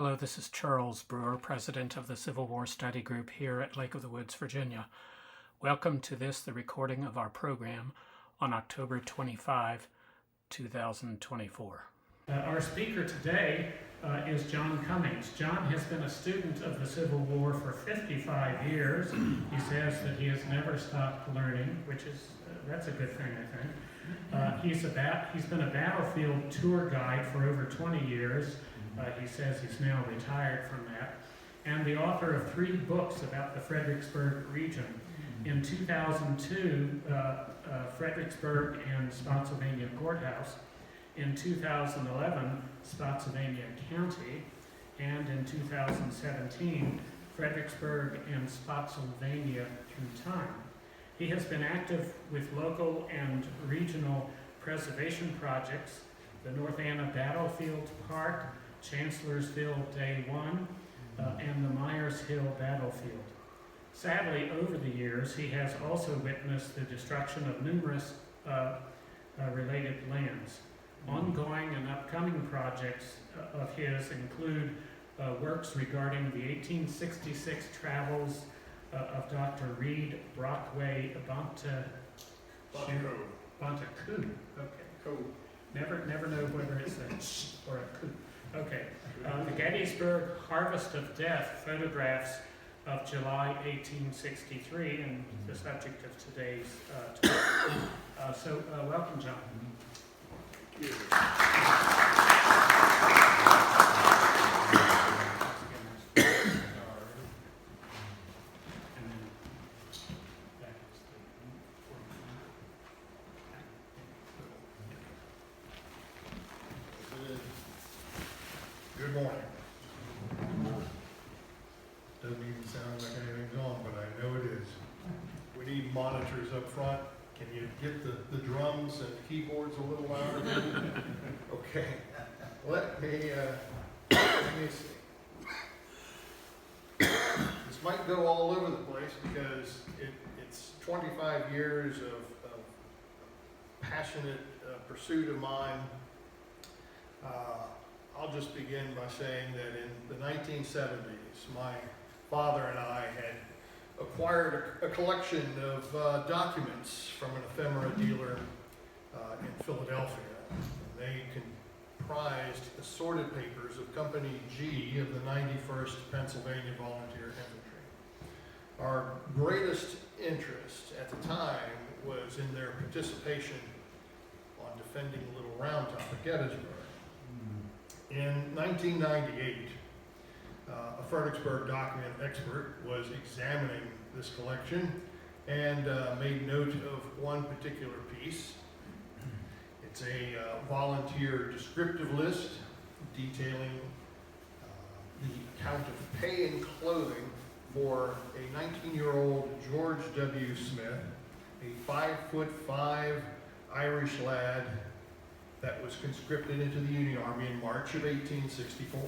Hello, this is Charles Brewer, President of the Civil War Study Group here at Lake of the Woods, Virginia. Welcome to the recording of our program on October 25, 2024. Our speaker today is John Cummings. John has been a student of the Civil War for 55 years. He says that he has never stopped learning, which is, that's a good thing, I think. He's been a battlefield tour guide for over 20 years. He says he's now retired from that, and the author of 3 books about the Fredericksburg region. In 2002, Fredericksburg and Spotsylvania Court House. In 2011, Spotsylvania County. And in 2017, Fredericksburg and Spotsylvania through time. He has been active with local and regional preservation projects, the North Anna Battlefield Park, Chancellorsville Day 1, and the Myers Hill Battlefield. Sadly, over the years, he has also witnessed the destruction of numerous related lands. Ongoing and upcoming projects of his include works regarding the 1866 travels of Dr. Reed Brockway Bontecoup. Okay. Cool. Never know whether it's a sh or a coup. Okay. The Gettysburg Harvest of Death photographs of July 1863, and the subject of today's talk. So welcome, John. Thank you. Good morning. Doesn't even sound like anything's on, but I know it is. We need monitors up front. Can you get the drums and keyboards a little louder, maybe? Okay. Let me see. This might go all over the place because it's 25 years of passionate pursuit of mine. I'll just begin by saying that in the 1970s, my father and I had acquired a collection of documents from an ephemera dealer in Philadelphia. And they comprised assorted papers of Company G of the 91st Pennsylvania Volunteer Infantry. Our greatest interest at the time was in their participation on defending Little Round Top at Gettysburg. In 1998, a Fredericksburg document expert was examining this collection and made note of one particular piece. It's a volunteer descriptive list detailing the account of pay and clothing for a 19-year-old George W. Smith, a 5'5" Irish lad that was conscripted into the Union Army in March of 1864.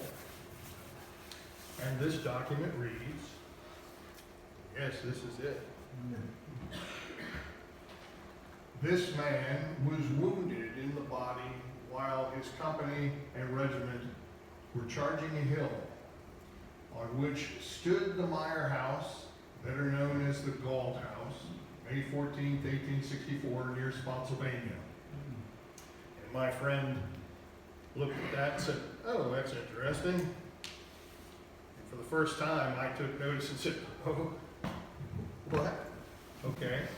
And this document reads, yes, this is it. This man was wounded in the body while his company and regiment were charging a hill on which stood the Myer house, better known as the Galt House, May 14th, 1864, near Spotsylvania. My friend looked at that and said, oh, that's interesting. And for the first time, I took notice and said, oh, what? Okay.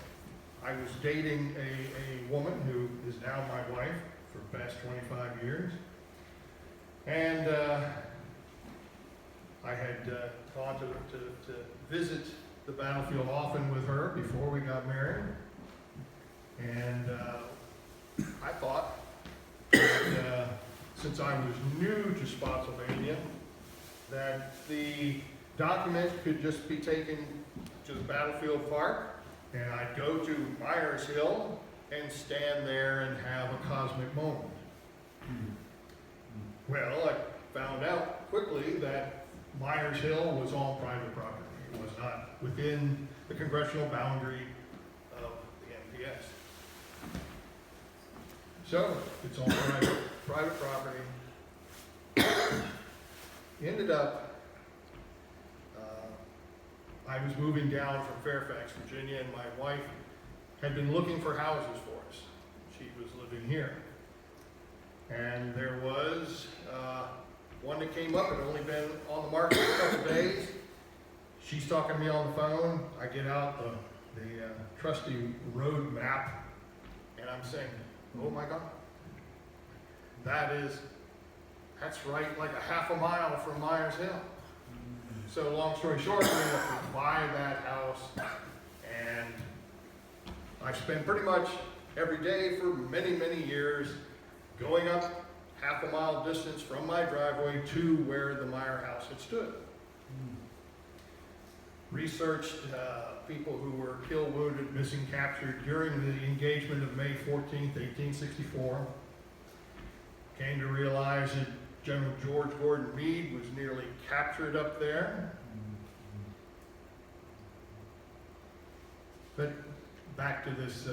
I was dating a woman who is now my wife for the past 25 years. And I had gone to visit the battlefield often with her before we got married. And I thought, and, since I was new to Spotsylvania, that the document could just be taken to the battlefield park, and I'd go to Myers Hill and stand there and have a cosmic moment. Well, I found out quickly that Myers Hill was on private property. It was not within the congressional boundary of the NPS. So, it's on private property. ended up, I was moving down from Fairfax, Virginia, and my wife had been looking for houses for us. She was living here. And there was one that came up. It had only been on the market for a couple days. She's talking to me on the phone. I get out the trusty road map, and I'm saying, oh my God, that's right like a half a mile from Myers Hill. So long story short, we ended up to buy that house, and I spent pretty much every day for many, many years going up half a mile distance from my driveway to where the Myer house had stood. Researched people who were killed, wounded, missing, captured during the engagement of May 14th, 1864. Came to realize that General George Gordon Meade was nearly captured up there. But back to this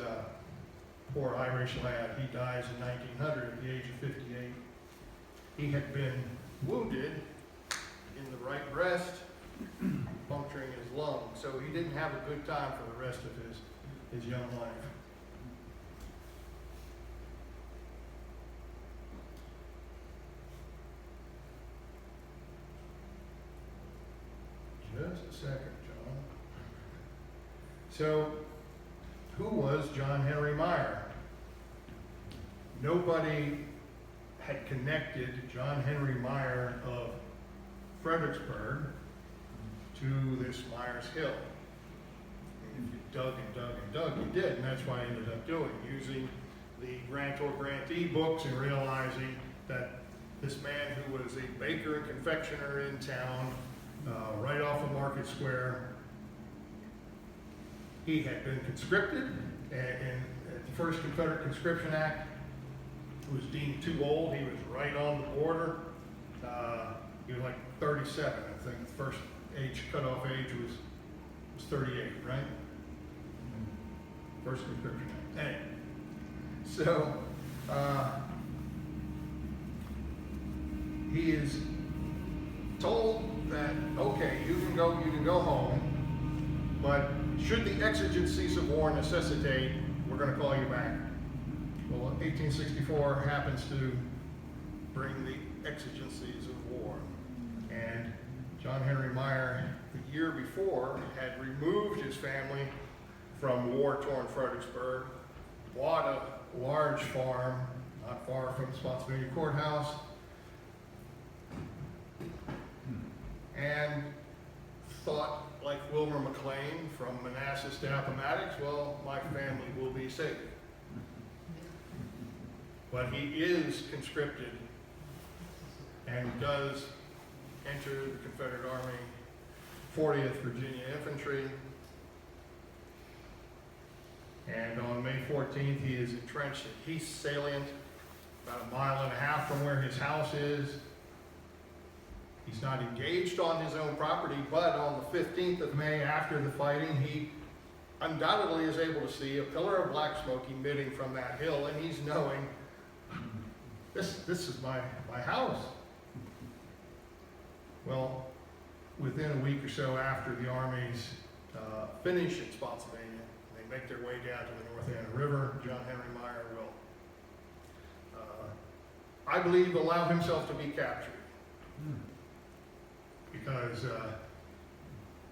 poor Irish lad. He dies in 1900 at the age of 58. He had been wounded in the right breast, puncturing his lung. So he didn't have a good time for the rest of his young life. Just a second, John. So, who was John Henry Myer? Nobody had connected John Henry Myer of Fredericksburg to this Myers Hill. And if you dug and dug and dug, you did, and that's what I ended up doing, using the grantor-grantee books and realizing that this man who was a baker and confectioner in town, right off of Market Square, he had been conscripted, and the first Confederate Conscription Act was deemed too old. He was right on the border. He was like 37, I think. The first cutoff age was 38, right? First Conscription Act. Anyway, so he is told that, okay, you can go home, but should the exigencies of war necessitate, we're going to call you back. Well, 1864 happens to bring the exigencies of war. And John Henry Myer, the year before, had removed his family from war-torn Fredericksburg, bought a large farm not far from the Spotsylvania Court House, and thought, like Wilmer McLean, from Manassas to Appomattox, well, my family will be safe. But he is conscripted and does enter the Confederate Army, 40th Virginia Infantry. And on May 14th, he is entrenched at Heath Salient, about a mile and a half from where his house is. He's not engaged on his own property, but on the 15th of May, after the fighting, he undoubtedly is able to see a pillar of black smoke emitting from that hill, and he's knowing, this is my house. Well, within a week or so after the armies finish at Spotsylvania, they make their way down to the North Anna River. John Henry Myer will, I believe, allow himself to be captured. Because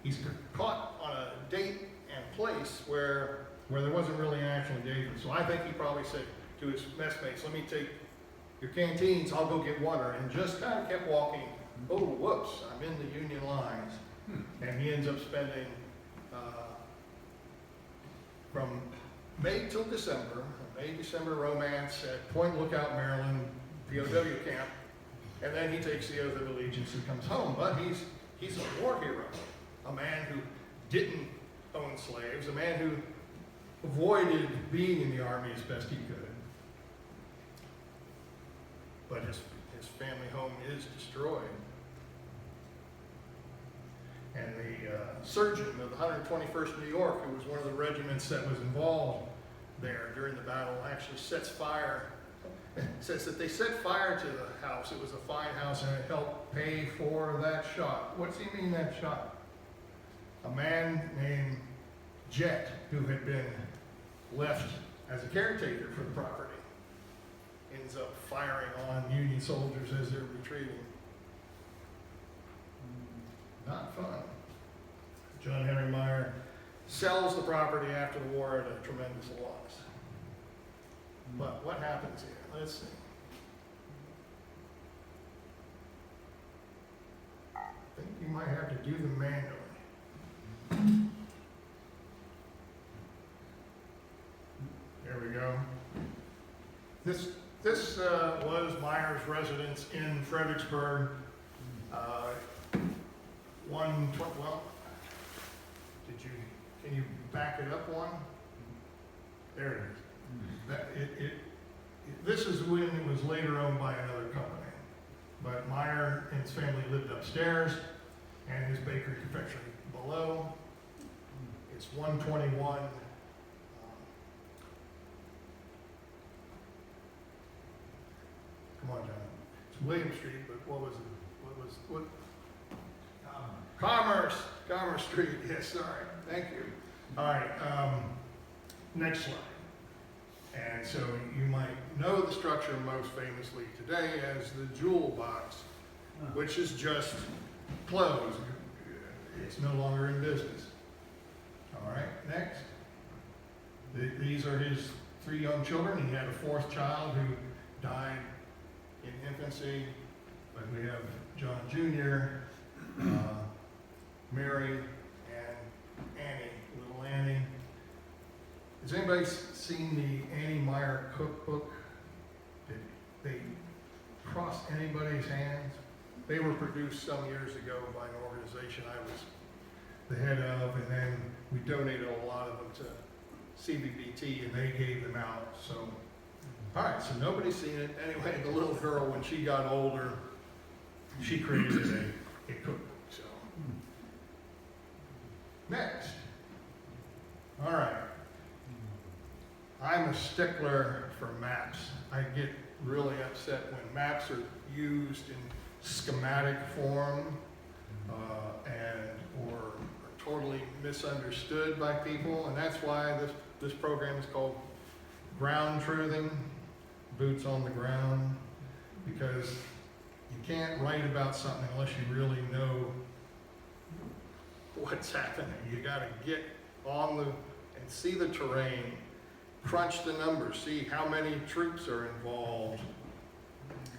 he's caught on a date and place where there wasn't really an actual engagement. So I think he probably said to his messmates, let me take your canteens, I'll go get water, and just kind of kept walking. Oh, whoops, I'm in the Union lines. And he ends up spending from May till December, a May-December romance at Point Lookout, Maryland, POW camp. And then he takes the oath of allegiance and comes home. But he's a war hero, a man who didn't own slaves, a man who avoided being in the army as best he could. But his family home is destroyed. And the surgeon of the 121st New York, who was one of the regiments that was involved there during the battle, actually sets fire It says that they set fire to the house. It was a fine house and it helped pay for that shot. What's he mean, that shot? A man named Jet, who had been left as a caretaker for the property, ends up firing on Union soldiers as they're retreating. Not fun. John Henry Myer sells the property after the war at a tremendous loss. But what happens here? Let's see. I think you might have to do them manually. There we go. This was Myer's residence in Fredericksburg. Well, can you back it up one? There it is. This is when it was later owned by another company. But Myer and his family lived upstairs, and his bakery confectionery below. It's 121. Come on, John. It's William Street, but what was it? Commerce Street. Yes, sorry. Thank you. All right. Next slide. And so you might know the structure most famously today as the Jewel Box, which is just closed. It's no longer in business. All right, next. These are his 3 young children. He had a 4th child who died in infancy, but we have John Jr., Mary, and Annie, little Annie. Has anybody seen the Annie Myer cookbook? Did they cross anybody's hands? They were produced some years ago by an organization I was the head of, and then we donated a lot of them to CBBT, and they gave them out. So, all right, so nobody's seen it. Anyway, the little girl, when she got older, she created a cookbook. So, next. All right. I'm a stickler for maps. I get really upset when maps are used in schematic form or are totally misunderstood by people, and that's why this program is called ground truthing, boots on the ground, because you can't write about something unless you really know what's happening. You got to get on and see the terrain, crunch the numbers, see how many troops are involved,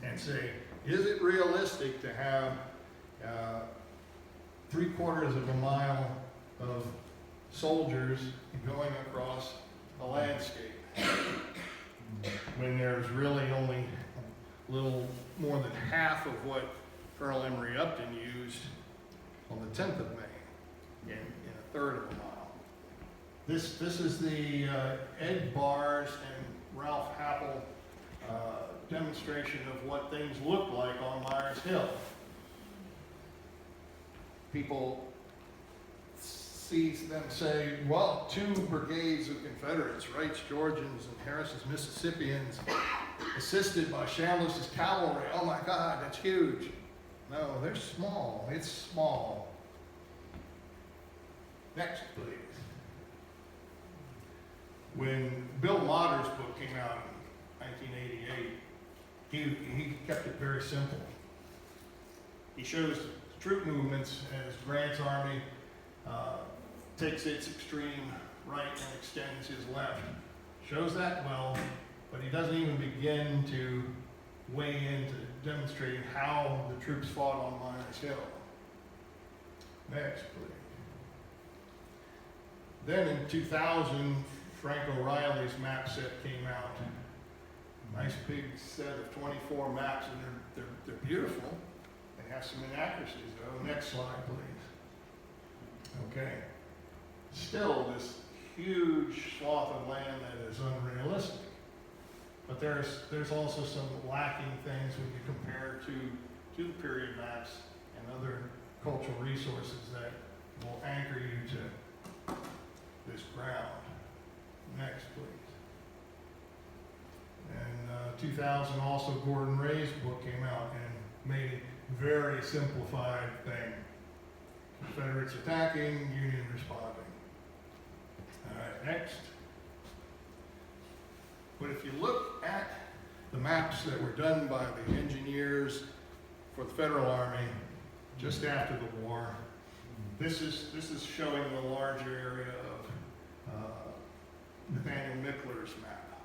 and say, is it realistic to have 3/4 of a mile of soldiers going across a landscape when there's really only a little more than half of what Colonel Emory Upton used on the 10th of May in 1/3 of a mile. This is the Ed Bars and Ralph Happel demonstration of what things look like on Myers Hill. People see them say, well, 2 brigades of Confederates, Wright's Georgians and Harris's Mississippians, assisted by Chambliss's cavalry. Oh my God, that's huge. No, they're small. It's small. Next, please. When Bill Motter's book came out in 1988, he kept it very simple. He shows troop movements as Grant's army takes its extreme right and extends his left. Shows that well, but he doesn't even begin to weigh into demonstrating how the troops fought on Myers Hill. Next, please. Then in 2000, Frank O'Reilly's map set came out. Nice big set of 24 maps, and they're beautiful. They have some inaccuracies though. Next slide, please. Okay. Still this huge swath of land that is unrealistic. But there's also some lacking things when you compare to the period maps and other cultural resources that will anchor you to this ground. Next, please. And 2000, also Gordon Ray's book came out and made a very simplified thing. Confederates attacking, Union responding. All right, next. But if you look at the maps that were done by the engineers for the Federal Army just after the war, this is showing the larger area of Nathaniel Mickler's map.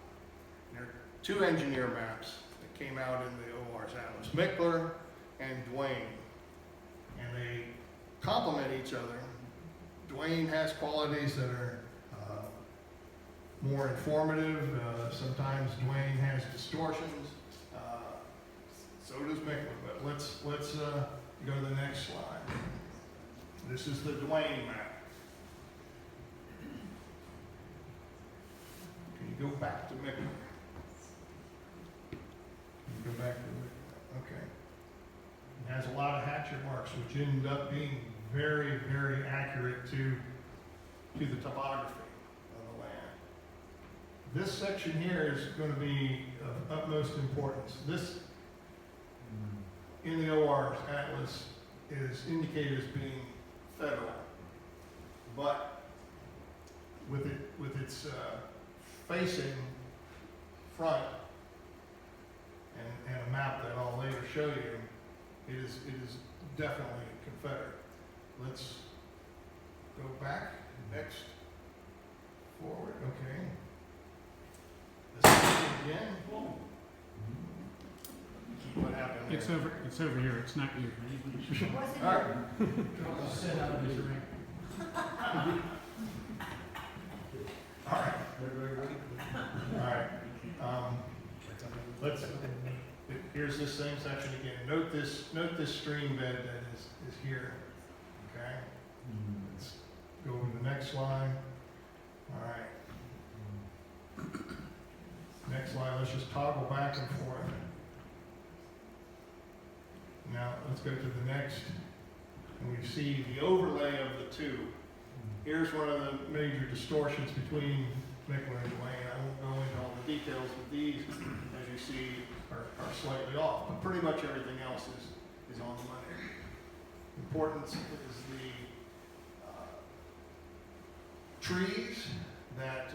There are two engineer maps that came out in the OR's atlas, Mickler and Duane, and they complement each other. Duane has qualities that are more informative. Sometimes Duane has distortions. So does Mickler. But let's go to the next slide. This is the Duane map. Can you go back to Mickler? Can you go back to Mickler? Okay. It has a lot of hatchet marks, which end up being very, very accurate to the topography of the land. This section here is going to be of utmost importance. This, in the OR's atlas, is indicated as being federal, but with its facing front and a map that I'll later show you, it is definitely Confederate. Let's go back, next, forward, okay. This is again. What happened there? It's over here. It's not you. All right. Sit out of his ring. All right. All right. Here's this same section again. Note this stream bed that is here. Okay. Let's go to the next slide. All right. Next slide. Let's just toggle back and forth. Now let's go to the next, and we see the overlay of the two. Here's one of the major distortions between Mickler and Duane. I won't go into all the details, but these, as you see, are slightly off. But pretty much everything else is on the money. Importance is the trees that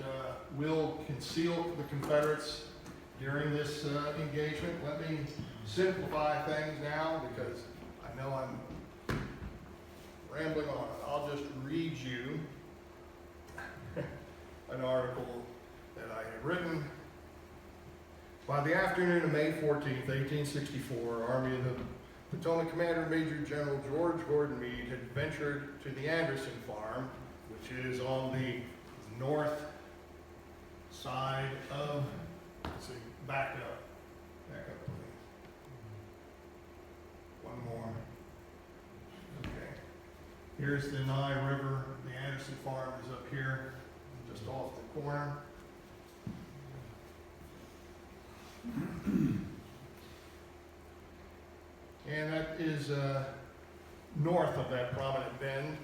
will conceal the Confederates during this engagement. Let me simplify things now because I know I'm rambling on. I'll just read you an article that I had written. By the afternoon of May 14th, 1864, Army of the Potomac Commander Major General George Gordon Meade had ventured to the Anderson Farm, which is on the north side of, let's see, back up please. One more. Okay. Here's the Nye River. The Anderson Farm is up here, just off the corner. And that is north of that prominent bend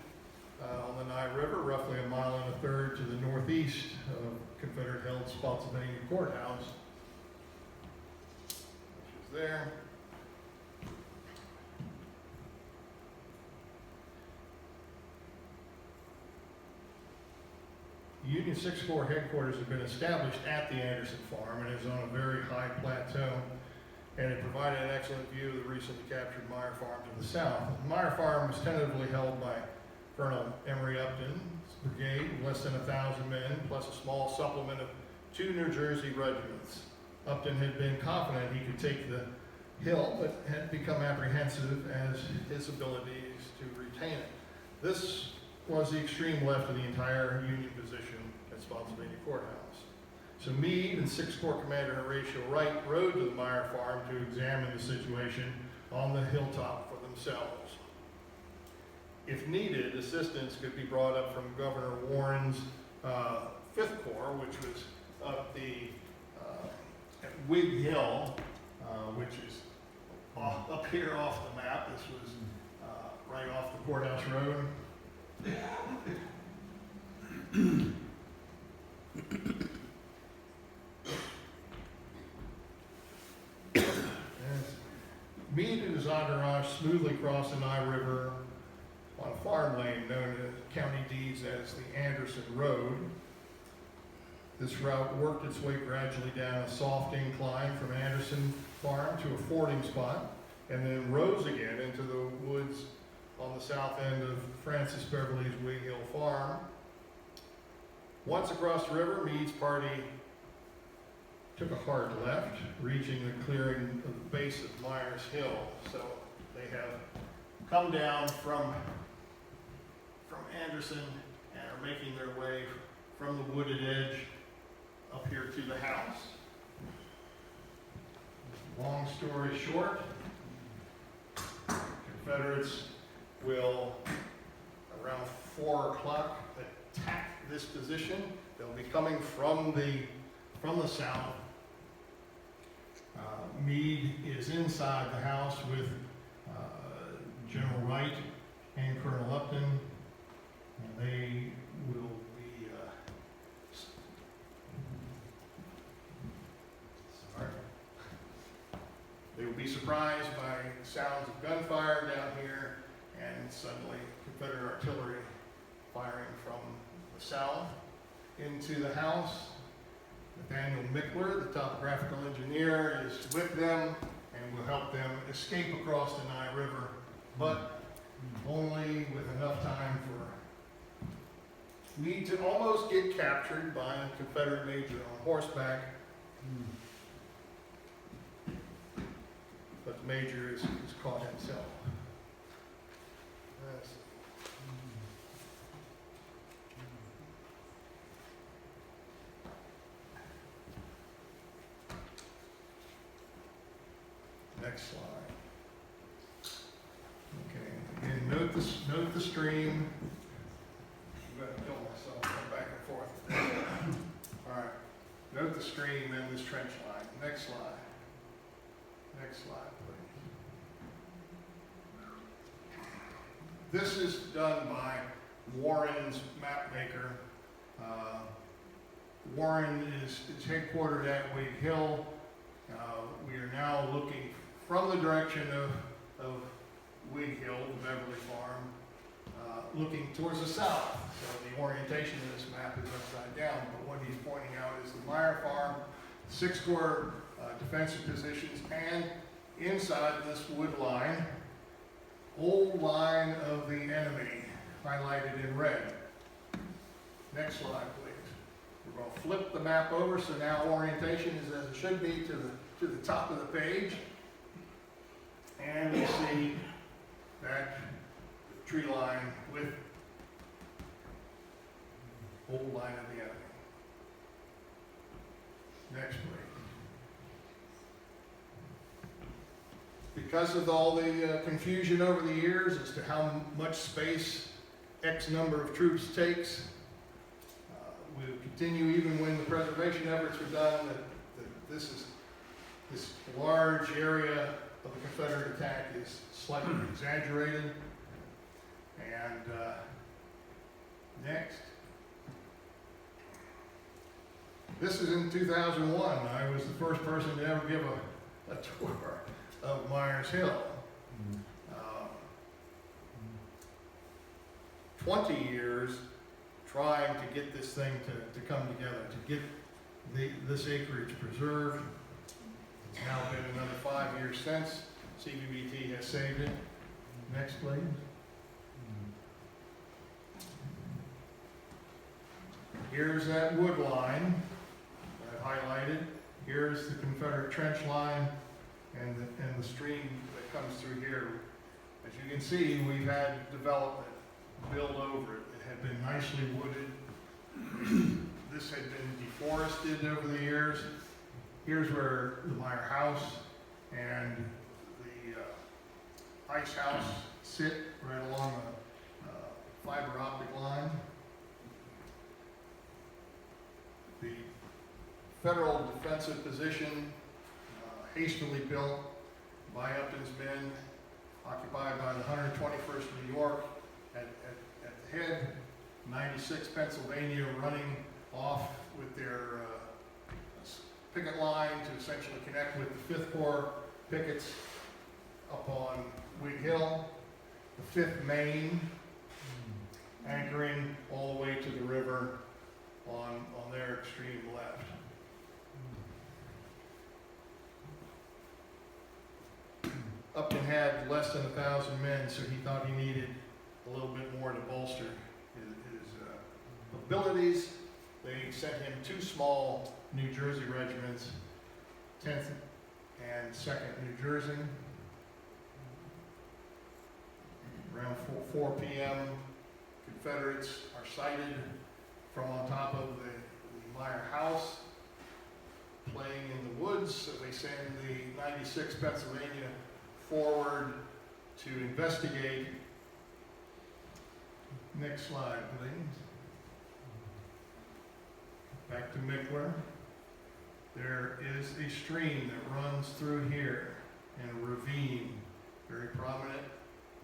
on the Nye River, roughly 1.25 miles to the northeast of Confederate-held Spotsylvania Court House, which is there. The Union 6th Corps headquarters have been established at the Anderson Farm and is on a very high plateau, and it provided an excellent view of the recently captured Myer Farm to the south. The Myer Farm was tentatively held by Colonel Emory Upton's brigade, less than 1,000 men, plus a small supplement of 2 New Jersey regiments. Upton had been confident he could take the hill, but had become apprehensive as his abilities to retain it. This was the extreme left of the entire Union position at Spotsylvania Court House. So Meade and 6th Corps Commander Horatio Wright rode to the Myer Farm to examine the situation on the hilltop for themselves. If needed, assistance could be brought up from Governor Warren's 5th Corps, which was up the at Whig Hill, which is up here off the map. This was right off the Courthouse Road. smoothly across the Nye River on a farm lane known in county deeds as the Anderson Road. This route worked its way gradually down a soft incline from Anderson Farm to a fording spot, and then rose again into the woods on the south end of Francis Beverly's Wig Hill Farm. Once across the river, Meade's party took a hard left, reaching the clearing of the base of Myers Hill. So they have come down from Anderson and are making their way from the wooded edge up here to the house. Long story short, Confederates will, around 4 o'clock, attack this position. They'll be coming from the south. Meade is inside the house with General Wright and Colonel Upton, and they will be They will be surprised by sounds of gunfire down here, and suddenly Confederate artillery firing from the south into the house. Nathaniel Mickler, the topographical engineer, is with them and will help them escape across the Nye River, but only with enough time for Meade to almost get captured by a Confederate major on horseback. But the major is caught himself. Next slide. Okay, again, note the stream. I'm going to kill myself going back and forth. All right, note the stream and this trench line. Next slide. Next slide, please. This is done by Warren's map maker. Warren is headquartered at Wig Hill. We are now looking from the direction of Wig Hill, the Beverly Farm, looking towards the south. So the orientation of this map is upside down, but what he's pointing out is the Myer Farm, 6 square defensive positions, and inside this wood line, old line of the enemy, highlighted in red. Next slide, please. We're going to flip the map over, so now orientation is as it should be to the top of the page. And we see that tree line with old line of the enemy. Next, please. Because of all the confusion over the years as to how much space X number of troops takes, we will continue even when the preservation efforts are done, that this large area of the Confederate attack is slightly exaggerated. And next. This is in 2001. I was the first person to ever give a tour of Myers Hill. 20 years trying to get this thing to come together, to get this acreage preserved. It's now been another 5 years since CBBT has saved it. Next, please. Here's that wood line that I've highlighted. Here's the Confederate trench line and the stream that comes through here. As you can see, we've had development build over it. It had been nicely wooded. This had been deforested over the years. Here's where the Myer house and the ice house sit, right along the fiber optic line. The federal defensive position, hastily built by Upton's men, occupied by the 121st New York at the head, 96 Pennsylvania running off with their picket line to essentially connect with the 5th Corps pickets up on Wig Hill, the 5th Maine, anchoring all the way to the river on their extreme left. Upton had less than 1,000 men, so he thought he needed a little bit more to bolster his abilities. They sent him 2 small New Jersey regiments, 10th and 2nd New Jersey. Around 4 p.m., Confederates are sighted from on top of the Myer house, playing in the woods. So they send the 96th Pennsylvania forward to investigate. Next slide, please. Back to Mickler. There is a stream that runs through here in a ravine, very prominent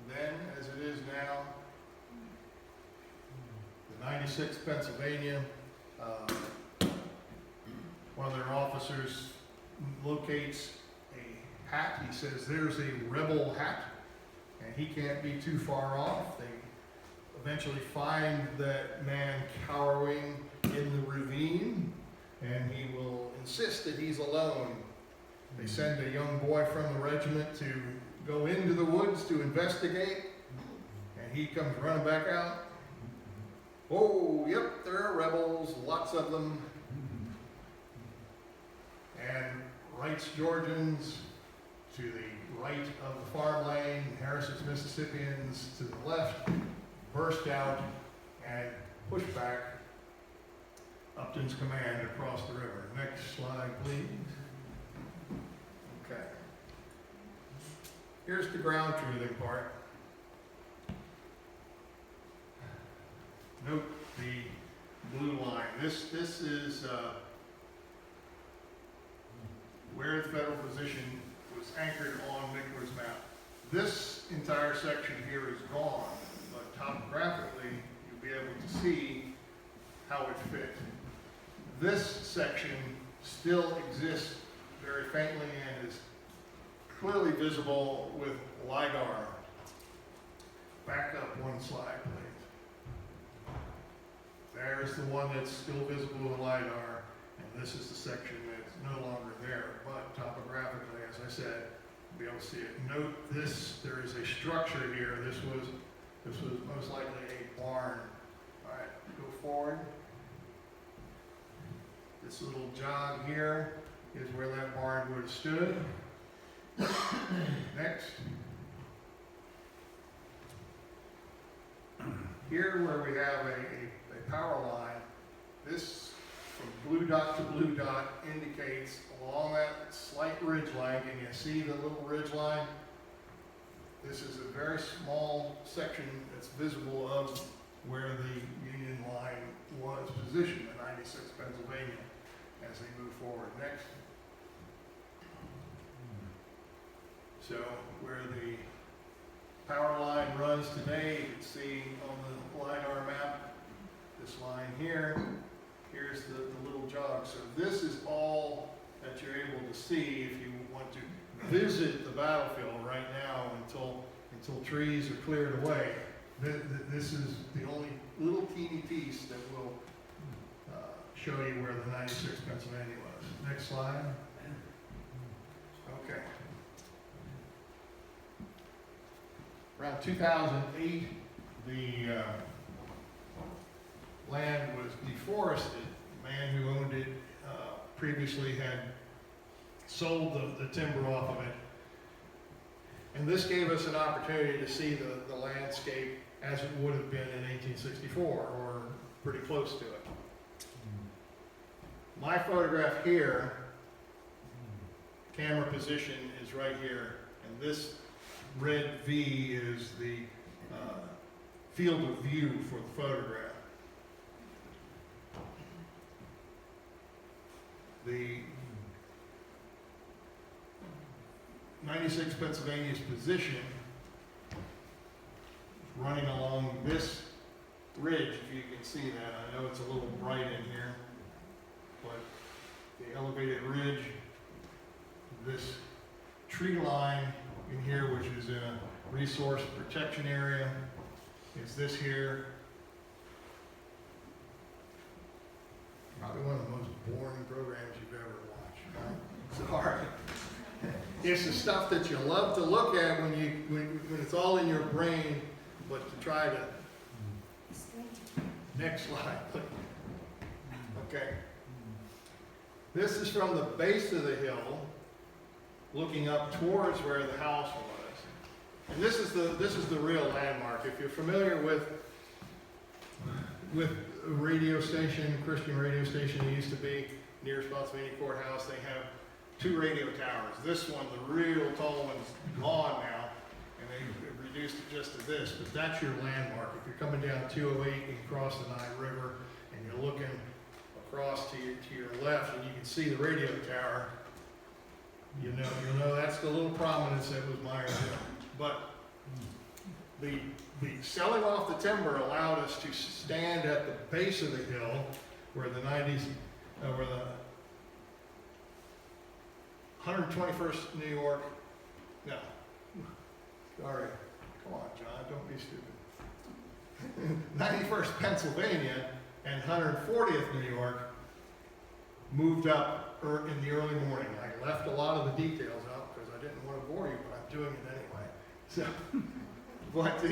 then as it is now. The 96th Pennsylvania, one of their officers locates a hat. He says, "There's a rebel hat," and he can't be too far off. They eventually find that man cowering in the ravine, and he will insist that he's alone. They send a young boy from the regiment to go into the woods to investigate, and he comes running back out. "Oh, yep, there are rebels, lots of them." And Wright's Georgians to the right of the farm lane, Harrison's Mississippians to the left, burst out and push back Upton's command across the river. Next slide, please. Okay. Here's the ground truthing part. Note the blue line. This is where the federal position was anchored on Mickler's map. This entire section here is gone, but topographically you'll be able to see how it fit. This section still exists very faintly and is clearly visible with LiDAR. Back up one slide, please. There's the one that's still visible with LiDAR, and this is the section that's no longer there. But topographically, as I said, you'll be able to see it. Note this, there is a structure here. This was most likely a barn. All right, go forward. This little jog here is where that barn would have stood. Next. Here where we have a power line, this from blue dot to blue dot indicates along that slight ridge line. Can you see the little ridge line? This is a very small section that's visible of where the Union line was positioned, the 96th Pennsylvania, as they move forward. Next. So where the power line runs today, you can see on the LiDAR map, this line here, here's the little jog. So this is all that you're able to see if you want to visit the battlefield right now until trees are cleared away. This is the only little teeny piece that will show you where the 96th Pennsylvania was. Next slide. Okay. Around 2008, the land was deforested. The man who owned it previously had sold the timber off of it. And this gave us an opportunity to see the landscape as it would have been in 1864, or pretty close to it. My photograph here, camera position is right here, and this red V is the field of view for the photograph. The 96 Pennsylvania's position running along this ridge, if you can see that. I know it's a little bright in here, but the elevated ridge, this tree line in here, which is in a resource protection area is this here. Probably one of the most boring programs you've ever watched, right? Sorry. It's the stuff that you love to look at when it's all in your brain, but to try to. Next slide, please. Okay. This is from the base of the hill, looking up towards where the house was. And this is the real landmark. If you're familiar with a radio station, Christian radio station, it used to be near Spotsylvania Court House, they have 2 radio towers. This one, the real tall one's gone now, and they've reduced it just to this, but that's your landmark. If you're coming down 208 and cross the Nye River, and you're looking across to your left, and you can see the radio tower, you'll know that's the little prominence that was Myer Hill. But the selling off the timber allowed us to stand at the base of the hill where the 121st New York, no, sorry, come on, John, don't be stupid. 91st Pennsylvania and 140th New York moved up in the early morning. I left a lot of the details out because I didn't want to bore you, but I'm doing it anyway. So, but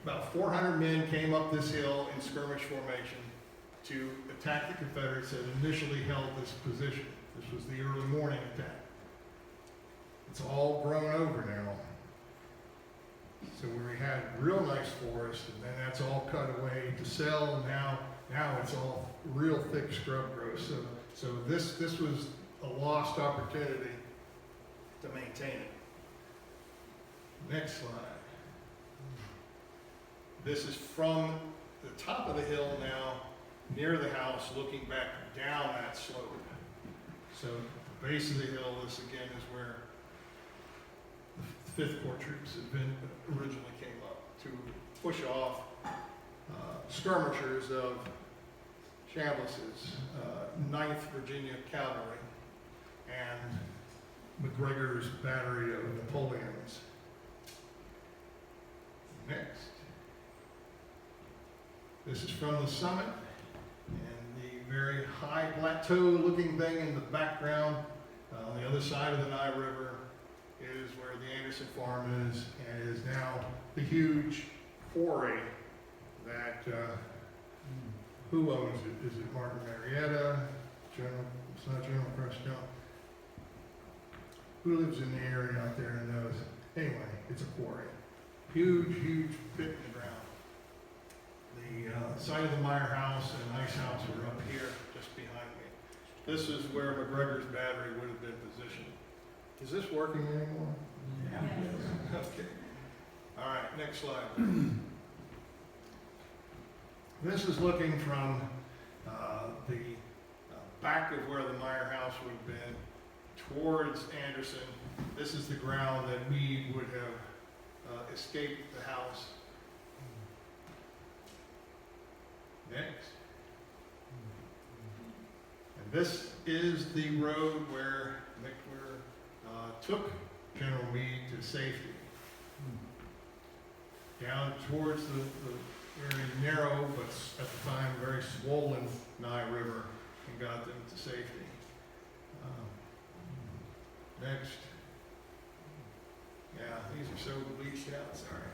about 400 men came up this hill in skirmish formation to attack the Confederates that initially held this position. This was the early morning attack. It's all grown over now. So we had real nice forest, and then that's all cut away to sell, and now it's all real thick scrub growth. So this was a lost opportunity to maintain it. Next slide. This is from the top of the hill now, near the house, looking back down that slope. So at the base of the hill, this again is where the 5th Corps troops originally came up to push off skirmishers of Chambliss's 9th Virginia Cavalry and McGregor's battery of Napoleon's. Next. This is from the summit, and the very high plateau looking thing in the background on the other side of the Nye River is where the Anderson farm is, and is now the huge quarry that, who owns it? Is it Martin Marietta? It's not General Preston. Who lives in the area out there and knows? Anyway, it's a quarry. Huge, huge pit in the ground. The site of the Myer house and ice house are up here, just behind me. This is where McGregor's battery would have been positioned. Is this working anymore? Yeah. Okay. All right, next slide. This is looking from the back of where the Myer house would have been towards Anderson. This is the ground that Meade would have escaped the house. Next. And this is the road where McClure took General Meade to safety. Down towards the very narrow, but at the time very swollen Nye River, and got them to safety. Next. Yeah, these are so bleached out, sorry.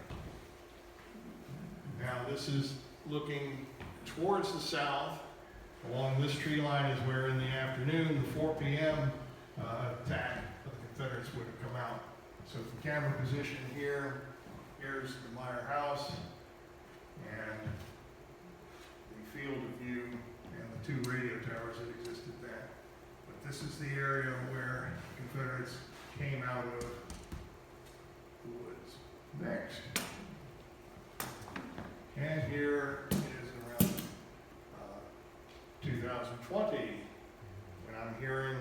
Now this is looking towards the south. Along this tree line is where in the afternoon, the 4 p.m. Attack of the Confederates would have come out. So the camera position here, here's the Myer house, and the field of view, and the 2 radio towers that existed there. But this is the area where the Confederates came out of the woods. Next. And here is around 2020, when I'm hearing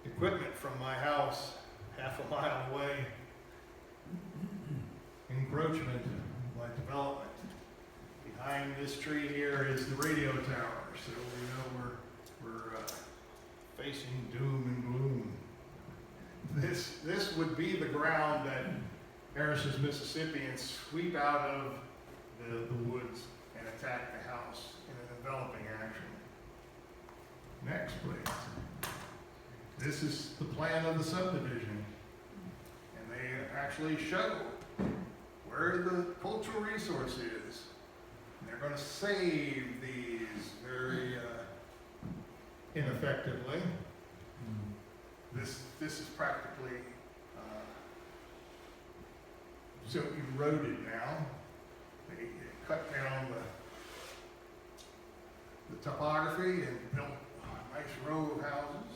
equipment from my house half a mile away, encroachment like development. Behind this tree here is the radio tower, so we know we're facing doom and gloom. this would be the ground that Harris's Mississippians sweep out of the woods and attack the house in an enveloping action. Next, please. This is the plan of the subdivision. And they actually show where the cultural resource is. And they're going to save these very ineffectively. This is practically so eroded now. They cut down the topography and built a nice row of houses.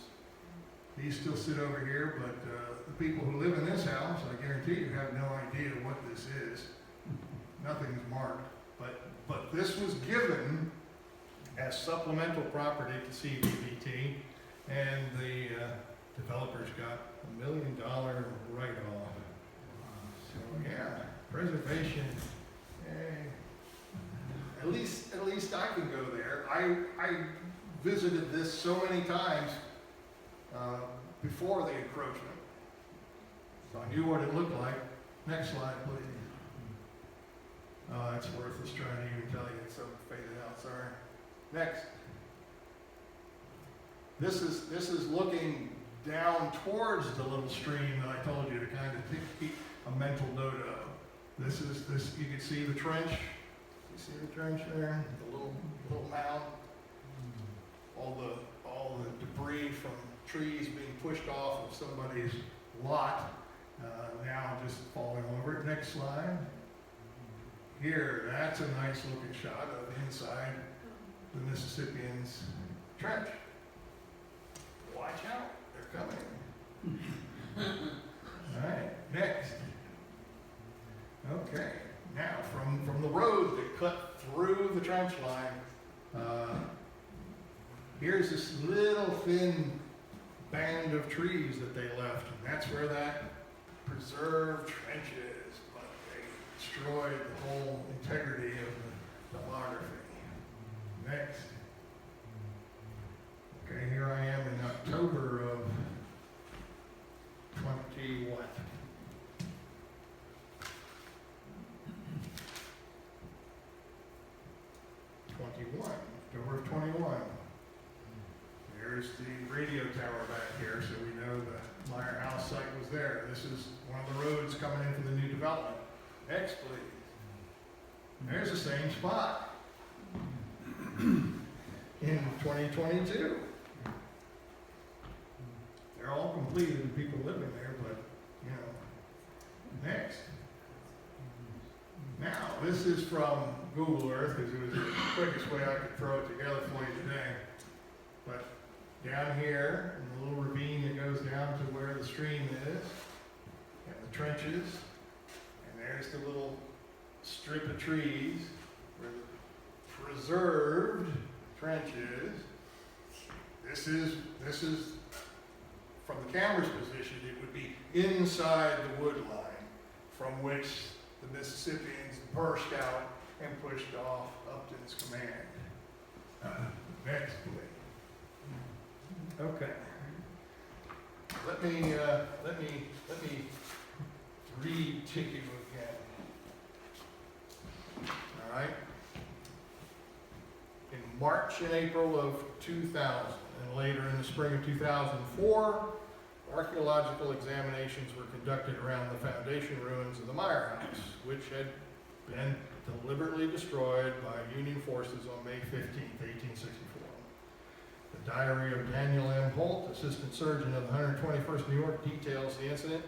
These still sit over here, but the people who live in this house, I guarantee you, have no idea what this is. Nothing's marked. But this was given as supplemental property to CVBT, and the developers got $1 million write-off. So yeah, preservation. At least I can go there. I visited this so many times before the encroachment, so I knew what it looked like. Next slide, please. It's worthless trying to even tell you. It's so faded out. Sorry. Next. This is looking down towards the little stream that I told you to kind of keep a mental note of. This. You can see the trench. You see the trench there? The little mound. All the debris from trees being pushed off of somebody's lot. Now just falling over it. Next slide. Here, that's a nice looking shot of inside the Mississippians' trench. Watch out, they're coming. All right, next. Okay, now from the road that cut through the trench line, here's this little thin band of trees that they left, and that's where that preserved trench is, but they destroyed the whole integrity of the topography. Next. Okay, here I am in October of 20 what? October of 21. There's the radio tower back here, so we know the Myer house site was there. This is one of the roads coming in for the new development. Next, please. There's the same spot in 2022. They're all completed and people living there, but, you know. Next. Now, this is from Google Earth, because it was the quickest way I could throw it together for you today. But down here, in the little ravine that goes down to where the stream is, and the trenches, and there's the little strip of trees where the preserved trench is. This is from the camera's position, it would be inside the wood line from which the Mississippians burst out and pushed off Upton's command. Next, please. Okay. Let me read to you again. All right. In March and April of 2000, and later in the spring of 2004, archaeological examinations were conducted around the foundation ruins of the Myer house, which had been deliberately destroyed by Union forces on May 15, 1864. The diary of Daniel M. Holt, assistant surgeon of the 121st New York, details the incident.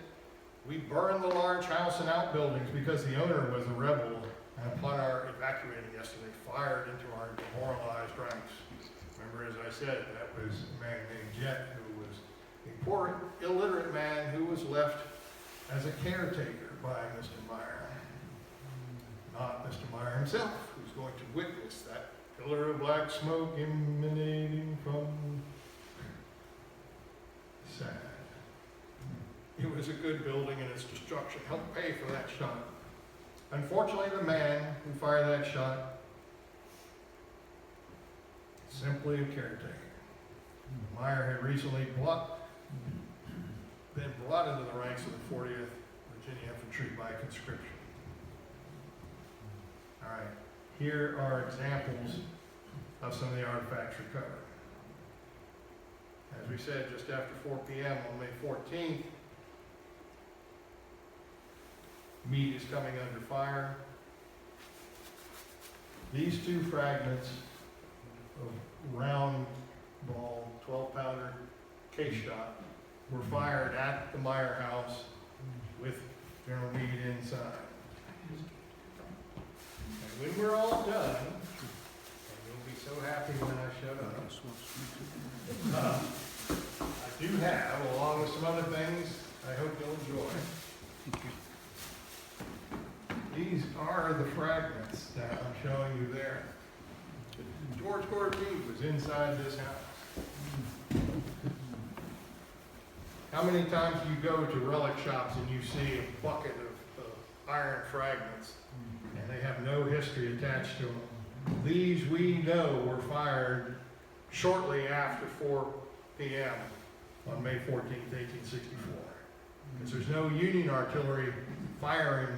We burned the large house and outbuildings because the owner was a rebel, and upon our evacuating yesterday, fired into our demoralized ranks. Remember, as I said, that was a man named Jet, who was a poor, illiterate man who was left as a caretaker by Mr. Myer. Not Mr. Myer himself, who's going to witness that pillar of black smoke emanating from. Sad. It was a good building, and its destruction helped pay for that shot. Unfortunately, the man who fired that shot, simply a caretaker. Myer had recently bought been brought into the ranks of the 40th Virginia Infantry by conscription. All right, here are examples of some of the artifacts recovered. As we said, just after 4 p.m. on May 14th, Meade is coming under fire. These two fragments of round ball, 12-pounder case shot, were fired at the Myer house with General Meade inside. And when we're all done, and you'll be so happy when I shut up, I do have, along with some other things, I hope you'll enjoy. These are the fragments that I'm showing you there. George Gordon Meade was inside this house. How many times do you go to relic shops and you see a bucket of iron fragments and they have no history attached to them? These we know were fired shortly after 4 p.m. on May 14, 1864. Because there's no Union artillery firing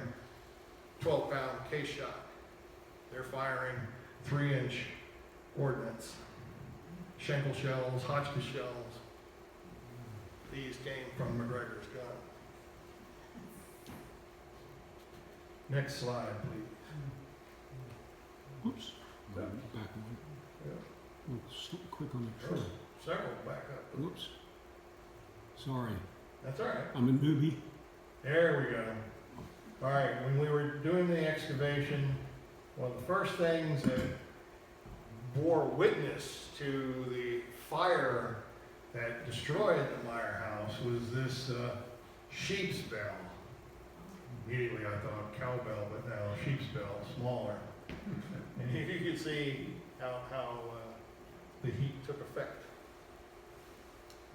12-pound case shot. They're firing 3-inch ordnance, Schenkel shells, Hotchkiss shells. These came from McGregor's gun. Next slide, please. Whoops. Back one. Yeah. Quick on the trigger. Several back up. Whoops. Sorry. That's all right. I'm a newbie. There we go. All right, when we were doing the excavation, one of the first things that bore witness to the fire that destroyed the Myer house was this sheep's bell. Immediately I thought cowbell, but no, sheep's bell, smaller. And you could see how the heat took effect.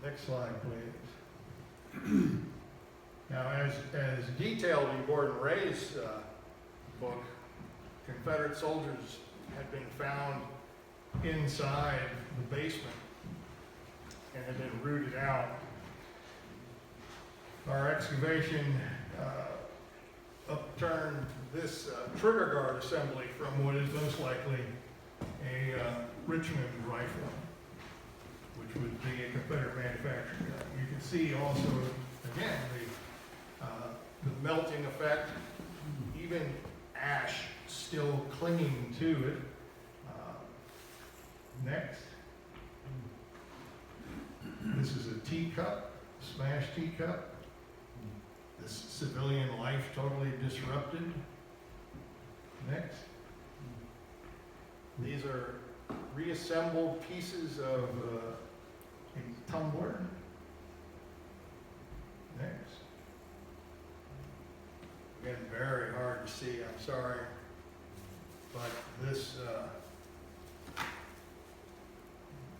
Next slide, please. Now, as detailed in Gordon Ray's book, Confederate soldiers had been found inside the basement and had been rooted out. Our excavation upturned this trigger guard assembly from what is most likely a Richmond rifle, which would be a Confederate manufactured gun. You can see also, again, the melting effect, even ash still clinging to it. Next. This is a teacup, smashed teacup. This civilian life totally disrupted. Next. These are reassembled pieces of a tumbler. Next. Again, very hard to see, I'm sorry. But this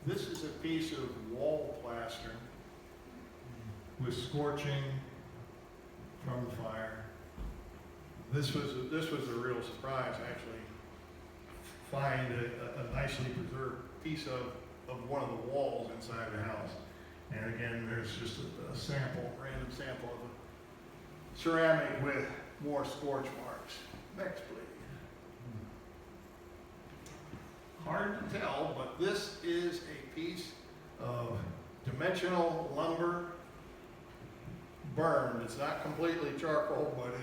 is a piece of wall plaster with scorching from the fire. This was a real surprise, actually. Find a nicely preserved piece of one of the walls inside the house. And again, there's just a sample, random sample of a ceramic with more scorch marks. Next, please. Hard to tell, but this is a piece of dimensional lumber burned. It's not completely charcoal, but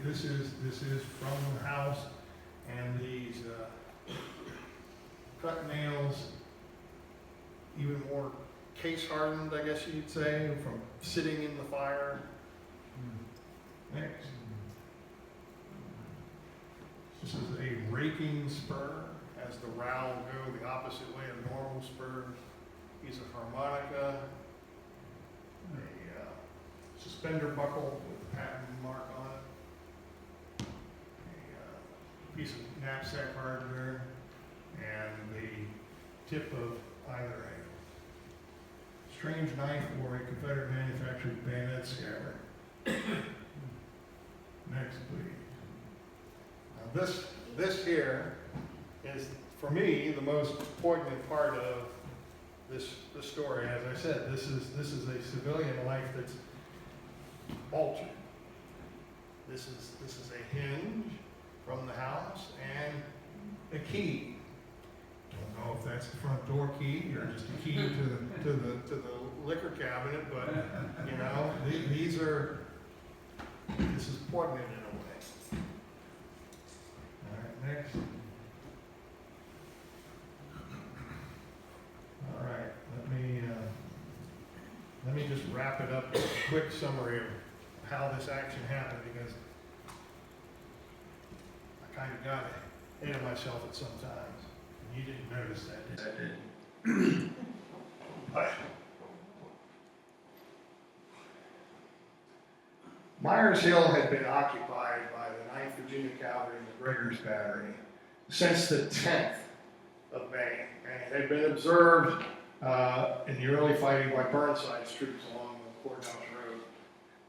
this is from the house, and these cut nails, even more case hardened, I guess you'd say, from sitting in the fire. Next. This is a raking spur. Has the rowel go the opposite way of normal spurs. Piece of harmonica. A suspender buckle with a patent mark on it. A piece of knapsack hardware. And the tip of either a strange knife or a Confederate manufactured bayonet scabbard. Next, please. Now this here is, for me, the most poignant part of this story, as I said, this is a civilian life that's altered. This is a hinge from the house and a key. Don't know if that's the front door key or just a key to the liquor cabinet, but you know, this is poignant in a way. All right, next. All right, let me just wrap it up with a quick summary of how this action happened, because I kind of got ahead of myself at some times. You didn't notice that, did you? But Myers Hill had been occupied by the 9th Virginia Cavalry and the Gregor's Battery since the 10th of May, and it had been observed in the early fighting by Burnside's troops along the Courthouse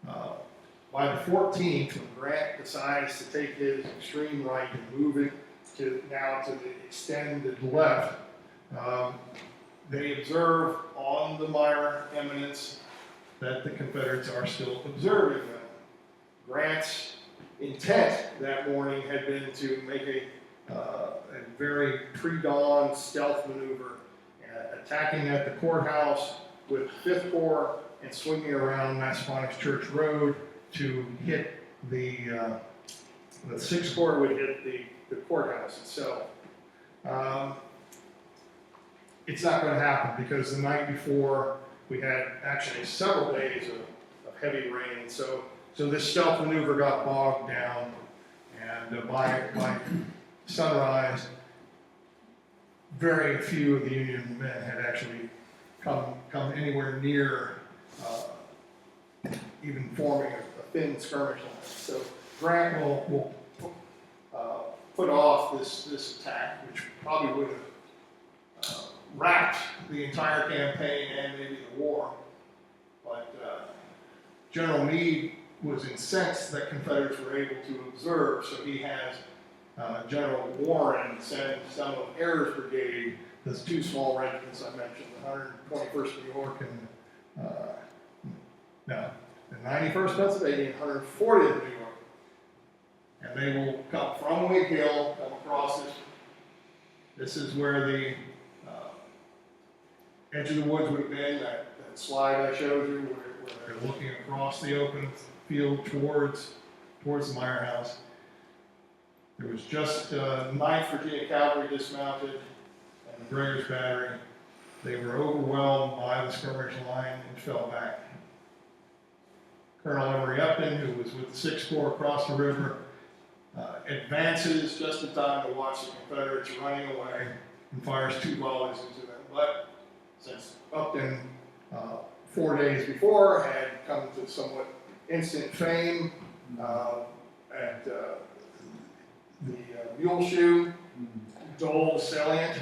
Road. By the 14th, when Grant decides to take his extreme right and move it to the extended left, they observe on the Myer eminence that the Confederates are still observing them. Grant's intent that morning had been to make a very pre-dawn stealth maneuver, attacking at the courthouse with 5th Corps and swinging around Massaponax Church Road to hit the 6th Corps would hit the courthouse itself. It's not going to happen because the night before we had actually several days of heavy rain, so this stealth maneuver got bogged down, and by sunrise, very few of the Union men had actually come anywhere near even forming a thin skirmish line. So Grant will put off this attack, which probably would have wrapped the entire campaign and maybe the war. But General Meade was incensed that Confederates were able to observe, so he has General Warren send some of Ayer's brigade, those 2 small regiments I mentioned, the 121st New York and the 91st Pennsylvania and 140th New York. And they will come from Whig Hill, come across this. This is where the edge of the woods would have been, that slide I showed you, where they're looking across the open field towards the Myer house. There was just 9th Virginia Cavalry dismounted and the Gregor's Battery. They were overwhelmed by the skirmish line and fell back. Colonel Emory Upton, who was with the 6th Corps across the river, advances just in time to watch the Confederates running away and fires 2 volleys into them. But since Upton, 4 days before, had come to somewhat instant fame at the Mule Shoe, Dole salient,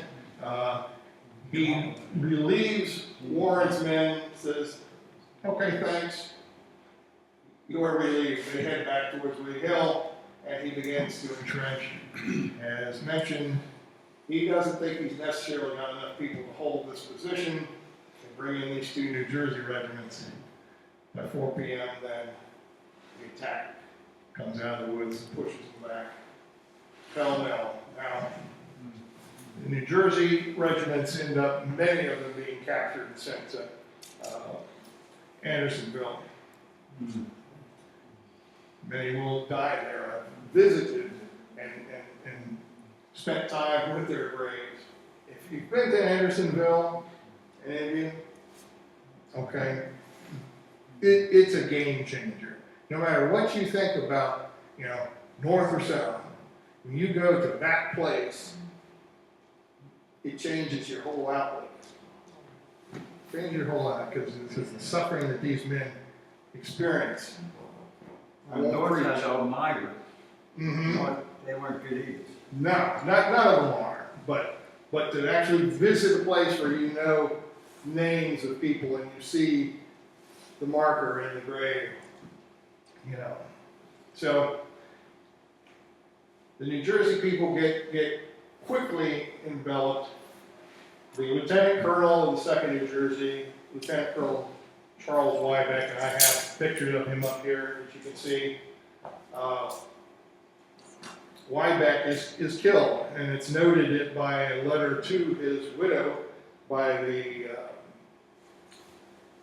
he relieves Warren's men, says, "Okay, thanks. You are relieved." They head back towards Whig Hill, and he begins to entrench. As mentioned, he doesn't think he's necessarily got enough people to hold this position. They bring in these 2 New Jersey regiments. By 4 p.m., then the attack comes out of the woods and pushes them back. Pell-mell. Now, the New Jersey regiments end up, many of them being captured and sent to Andersonville. Many will die there. I've visited and spent time with their graves. If you've been to Andersonville, any of you, okay, it's a game changer. No matter what you think about, north or south, when you go to that place, it changes your whole outlook. Changes your whole outlook, because the suffering that these men experience. North has all Myer. Mm-hmm. They weren't good eaters. No, none of them are. But to actually visit a place where you know names of people and you see the marker in the grave, So the New Jersey people get quickly enveloped The Lieutenant Colonel of the 2nd New Jersey, Lieutenant Colonel Charles Wybeck, and I have pictures of him up here, as you can see. Wybeck is killed, and it's noted by a letter to his widow by the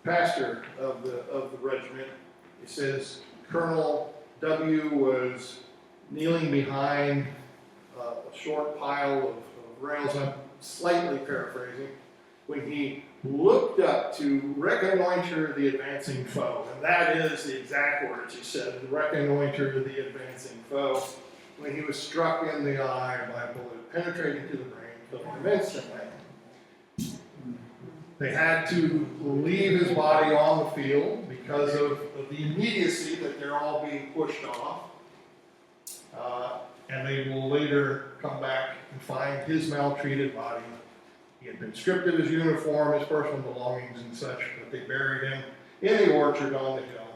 pastor of the regiment. It says Colonel W. was kneeling behind a short pile of rails. I'm slightly paraphrasing. When he looked up to reconnoiter the advancing foe, and that is the exact words he said, reconnoiter the advancing foe, when he was struck in the eye by a bullet penetrating to the brain, killing him instantly. They had to leave his body on the field because of the immediacy that they're all being pushed off. And they will later come back and find his maltreated body. He had been stripped of his uniform, his personal belongings and such, but they buried him in the orchard on the hill.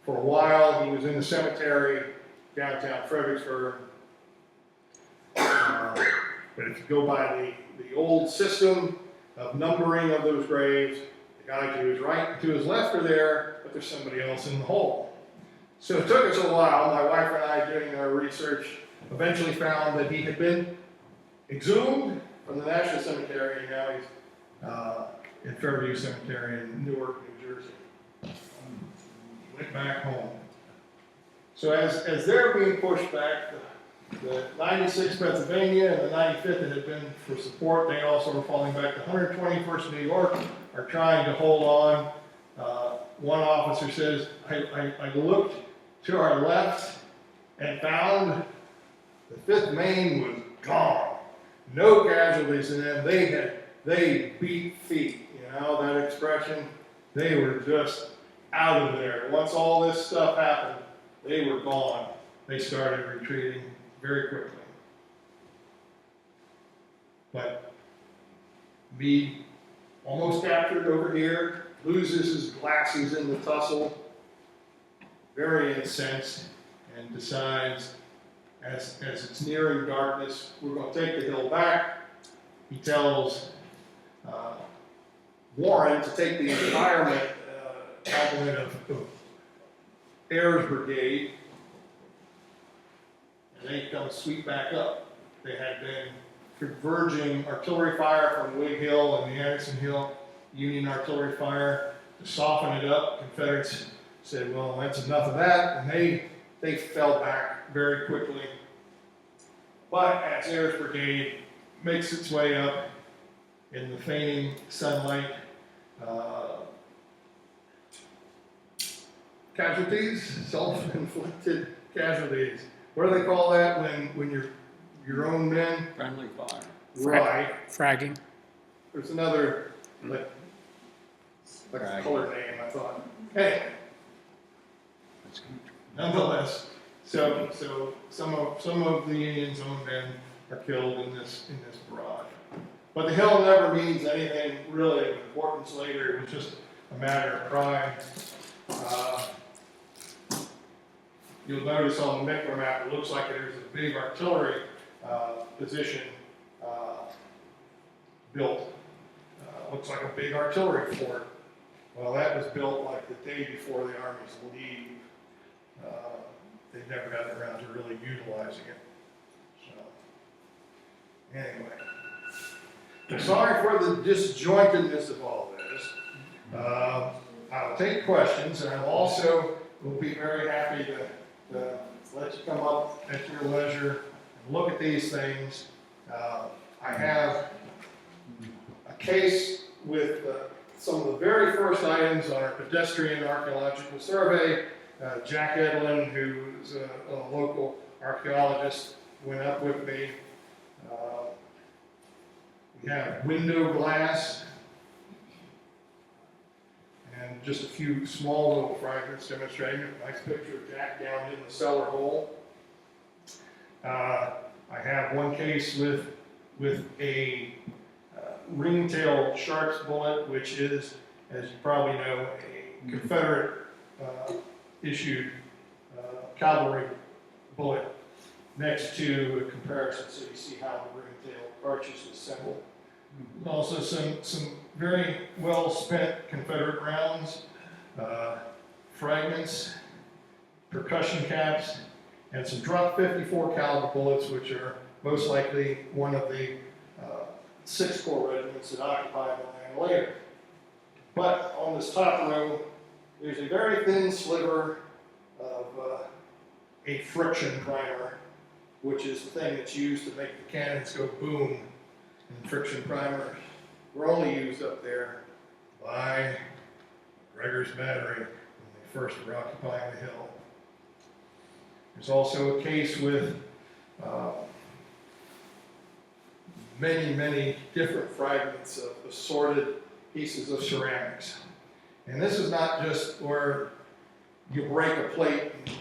For a while, he was in the cemetery downtown Fredericksburg. But if you go by the old system of numbering of those graves, the guy to his right and to his left are there, but there's somebody else in the hole. So it took us a while. My wife and I, doing our research, eventually found that he had been exhumed from the National Cemetery, and now he's in Fairview Cemetery in Newark, New Jersey. Went back home. So as they're being pushed back, the 96th Pennsylvania and the 95th that had been for support, they also were falling back. The 121st New York are trying to hold on. One officer says, I looked to our left and found the 5th Maine was gone. No casualties in them. They beat feet, you know, that expression. They were just out of there. Once all this stuff happened, they were gone. They started retreating very quickly. But Meade, almost captured over here, loses his glasses in the tussle, very incensed, and decides, as it's nearing darkness, we're going to take the hill back. He tells Warren to take the entire complement of Ayers Brigade, and they come sweep back up. They had been converging artillery fire from Whig Hill and the Anderson Hill Union artillery fire to soften it up. Confederates said, well, that's enough of that, and they fell back very quickly. But as Ayers Brigade makes its way up in the fainting sunlight, casualties, self-inflicted casualties. What do they call that when your own men? Friendly fire. Right. Fragging. There's another like a color name, I thought. Anyway, nonetheless, so some of the Union's own men are killed in this barrage. But the hill never means anything really of importance later. It was just a matter of pride. You'll notice on the Mickler map, it looks like there's a big artillery position built. Looks like a big artillery fort. Well, that was built like the day before the armies leave. They never got around to really utilizing it. So, anyway. I'm sorry for the disjointedness of all this. I'll take questions, and I also will be very happy to let you come up at your leisure and look at these things. I have a case with some of the very first items on our pedestrian archaeological survey. Jack Edlin, who's a local archaeologist, went up with me. We have window glass and just a few small little fragments demonstrating a nice picture of Jack down in the cellar hole. I have one case with a ringtail sharp's bullet, which is, as you probably know, a Confederate issued cavalry bullet next to a comparison, so you see how the ringtail cartridge is assembled. Also some very well spent Confederate rounds, fragments, percussion caps, and some drop 54 caliber bullets, which are most likely one of the 6 Corps regiments that occupied the land later. But on this top row, there's a very thin sliver of a friction primer, which is the thing that's used to make the cannons go boom. And friction primers were only used up there by Gregor's Battery when they first were occupying the hill. There's also a case with many different fragments of assorted pieces of ceramics. And this is not just where you break a plate and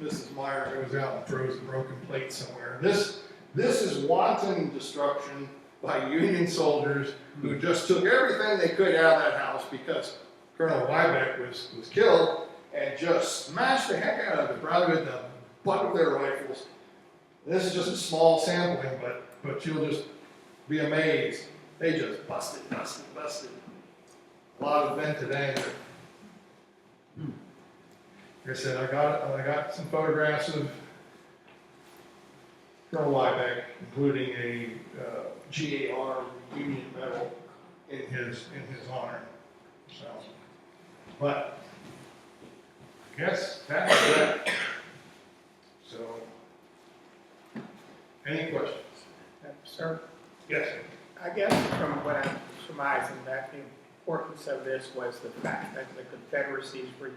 Mrs. Myer goes out and throws a broken plate somewhere. This is wanton destruction by Union soldiers who just took everything they could out of that house because Colonel Wybeck was killed and just smashed the heck out of it, probably with the butt of their rifles. This is just a small sampling, but you'll just be amazed. They just busted. A lot of vented anger. Like I said, I got some photographs of Colonel Wybeck, including a GAR Union medal in his honor. So, but I guess that's that. So, any questions? Sir, Yes. I guess from what I'm surmising, that the importance of this was the fact that the Confederacies were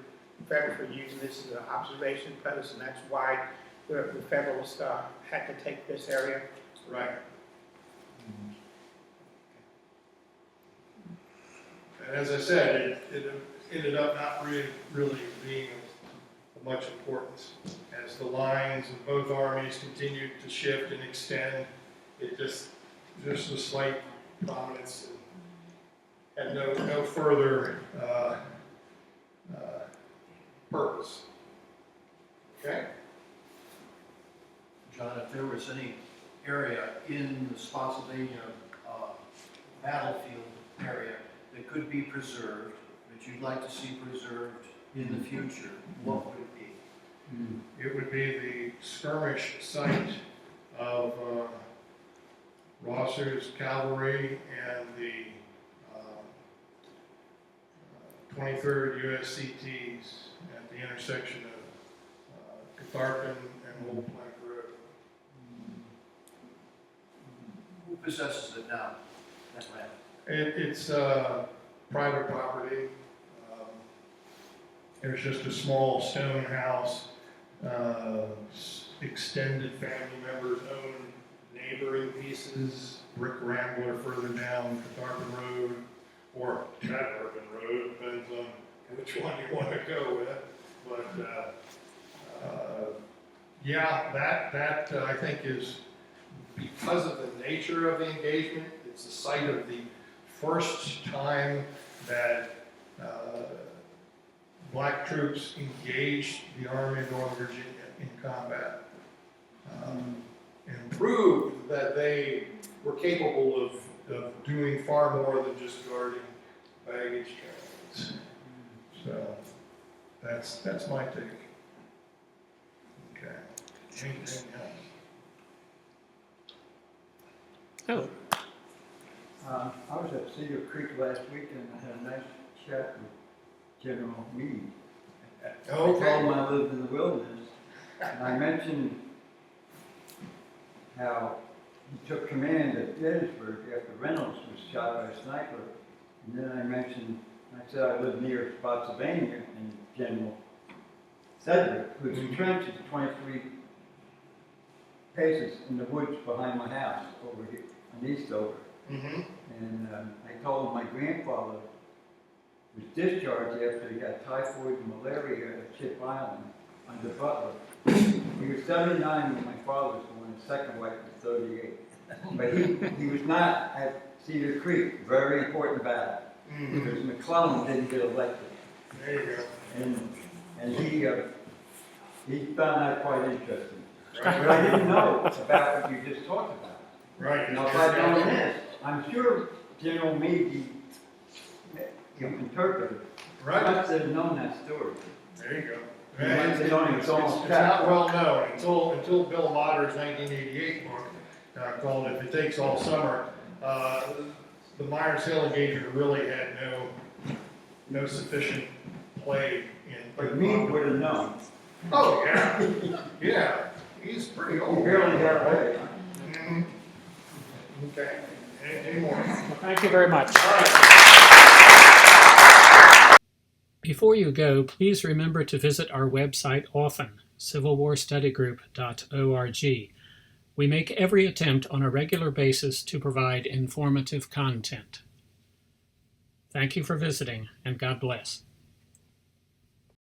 using this as an observation post, and that's why the Federals had to take this area. Right. And as I said, it ended up not really being of much importance. As the lines of both armies continued to shift and extend, it just a slight prominence and had no further purpose. Okay? John, if there was any area in the Spotsylvania battlefield area that could be preserved, that you'd like to see preserved in the future, what would it be? It would be the skirmish site of Rosser's cavalry and the 23rd USCTs at the intersection of Catharpin and Old Plank Road. Who possesses it now, that land? It's private property. There's just a small stone house. Extended family members own neighboring pieces. Brick Rambler further down Catharpin Road, or Catharpin Road, depends on which one you want to go with. But yeah, that I think is because of the nature of the engagement. It's the site of the first time that black troops engaged the Army of Northern Virginia in combat, and proved that they were capable of doing far more than just guarding baggage trains. So that's my take. Okay. Anything else? Oh, I was at Cedar Creek last week and I had a nice chat with General Meade. I told him I lived in the wilderness, and I mentioned how he took command at Gettysburg after Reynolds was shot by a sniper. And then I said I lived near Spotsylvania, and General Sedgwick, whose trench is 23 paces in the woods behind my house over here on Eastover. Mm-hmm. And I told him my grandfather was discharged after he got typhoid and malaria at Chip Island under Butler. He was 79 when my father was born, his second wife was 38. But he was not at Cedar Creek, very important battle, because McClellan didn't get elected. There you go. And he found that quite interesting. But I didn't know about what you just talked about. Right. Now, if I'd known this, I'm sure General Meade, interpreted. I Right, must have known that story. there you go. You might say, "No, it's almost It's not well known until Bill Motter's 1988 book called "If It Takes All Summer." The Myers Hill engager really had no sufficient play in. But Meade would have known. Oh yeah, yeah. He's pretty He old. barely got away. Mhm. Okay. Any more? Well, thank you very much. All right. Before you go, please remember to visit our website often, civilwarstudygroup.org. We make every attempt on a regular basis to provide informative content. Thank you for visiting, and God bless.